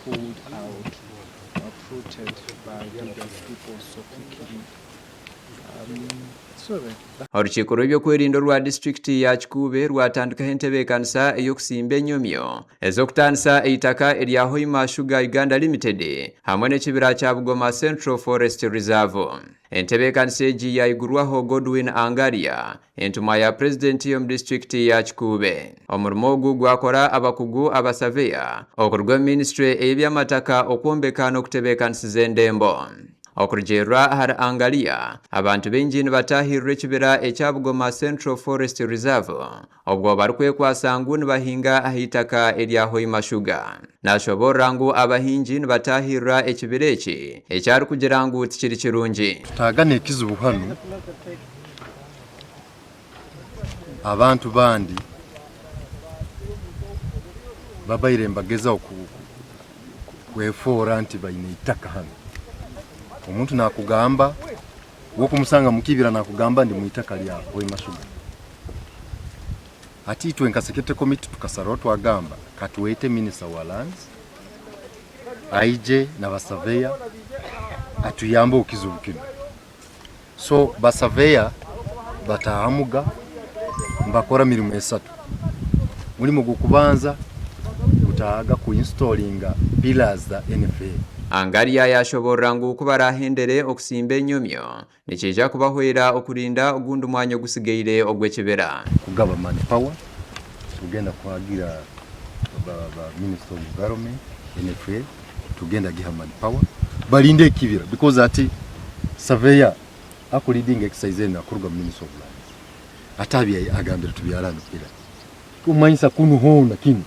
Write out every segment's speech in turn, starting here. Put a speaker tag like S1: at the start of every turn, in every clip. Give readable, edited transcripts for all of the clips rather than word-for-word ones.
S1: pulled out, uprooted by Indigenous people so quickly.
S2: Orukiiko rw'ebyokwerinda rwa disitulikiti ya Kikuube rwatandikaho entebeekanisa ey'okusimba ennyomyo ez'okutaanisa eitaka erya Hoima Sugar Uganda Limited hamwe n'ekibira kya Bugoma Central Forest Reserve. Entebeekanisa egi yaigurwaho Godwin Angaria, entumwa ya pulezidenti y'omu disitulikiti ya Kikuube. Omurimo ogu gwakora abakugu abasaveya okuruga mu minisitule ey'ebyamataka okwombeka n'okutebeekanisiza endembo. Okurugyerwa hari Angalia, abantu bengi nibatahirira ekibira ekya Bugoma Central Forest Reserve obwo barikwekwasa ngu nibahinga ah'itaka erya Hoima Sugar. Nashoborra ngu abahingi nibatahirira ekibira eki ekyari kugira ngu tikiri kirungi.
S3: Tutagana ekizibu hanu abantu bandi babaire mbageza kwefoora nti bayina itaka hanu. Omuntu nakugamba wokumusanga mukibira nakugamba ndi muitaka lya Hoima Sugar. Ati itwe nkasekete komiti tukasaro twagamba katuwete minister wa lands aije na basaveya atuyamba okizibu kino. So basaveya batahamuga mbakora mirimu esatu. Mulimo gukubanza gutaga ku installinga pillars za NFA.
S2: Angaria yashoborra ngu kuba arahendere okusimba ennyomyo nikija kubahwera okurinda ogundi mwanya ogusigaire ogw'ekibira.
S3: Kugaba manpower tugenda kwagira ba Minister of Environment NFA tugenda giha manpower balinde ekibira because ati surveyor ako leading exercise na kuruga Minister of Lands atabi agambira tubyarana kira kumanyisa kunu hona kino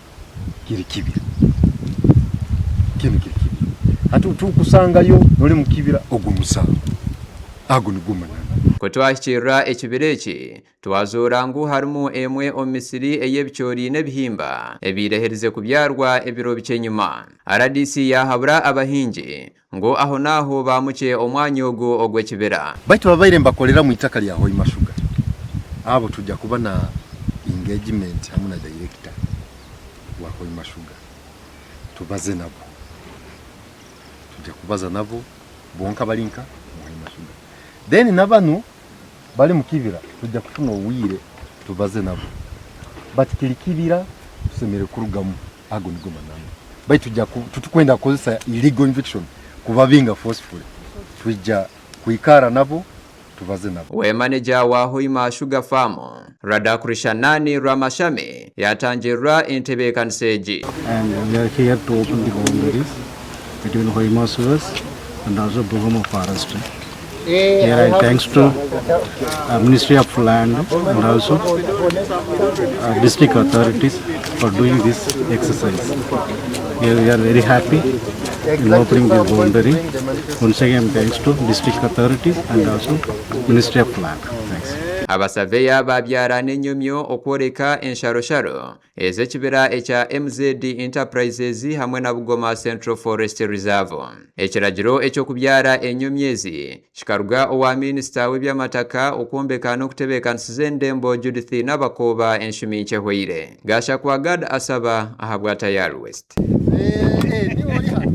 S3: kiri kibira kino kiri atu tukusangayo noli mukibira ogumusa aguni gumana
S2: kutwakirira ekibira eki twazoora ngu harimu emwe omu misiri ey'ebicoori n'ebihimba ebireherize kubyarwa ebiro bikyenyuma. RDC yahabura abahingi ngu aho naho bamuke omwanya ogu ogw'ekibira.
S3: Baitu babaire mbakolera mu itaka lya Hoima Sugar abo tujja kuba na engagement hamwe na director wa Hoima Sugar tubaze nabo kubaza nabo bonka balinka Hoima Sugar. Then nabanu bali mukibira tujja kufuna uwire tubaze nabo but kilikibira tusemere kurugamu ago nigoma namo bai tujja tutukwenda kozesa illegal injection kubabinga forcefully tujja kuikara nabo tubaze nabo.
S2: We manager wa Hoima Sugar Farm Radhakrishnan Ramashame yatangirira entebeekanisa egi.
S4: And we are here to open the boundaries between Hoima Sugar and also Bugoma Forest. Here I thanks to Ministry of Land and also district authorities for doing this exercise. Here we are very happy in opening this boundary. Once again thanks to district authorities and also Ministry of Land. Thanks.
S2: Abasaveya babyara n'ennyomyo okworeka ensharosharo ez'ekibira ekya MZD Enterprises hamwe na Bugoma Central Forest Reserve. Ekiragiro eky'okubyara ennyomyo ezi kikaruga owa minisita w'ebyamataka okwombeka n'okutebeekanisiza endembo Judith Nabakoba Enshumi Kyehweire. Gasha kwa Gad Asaba ahabwa Tayari West.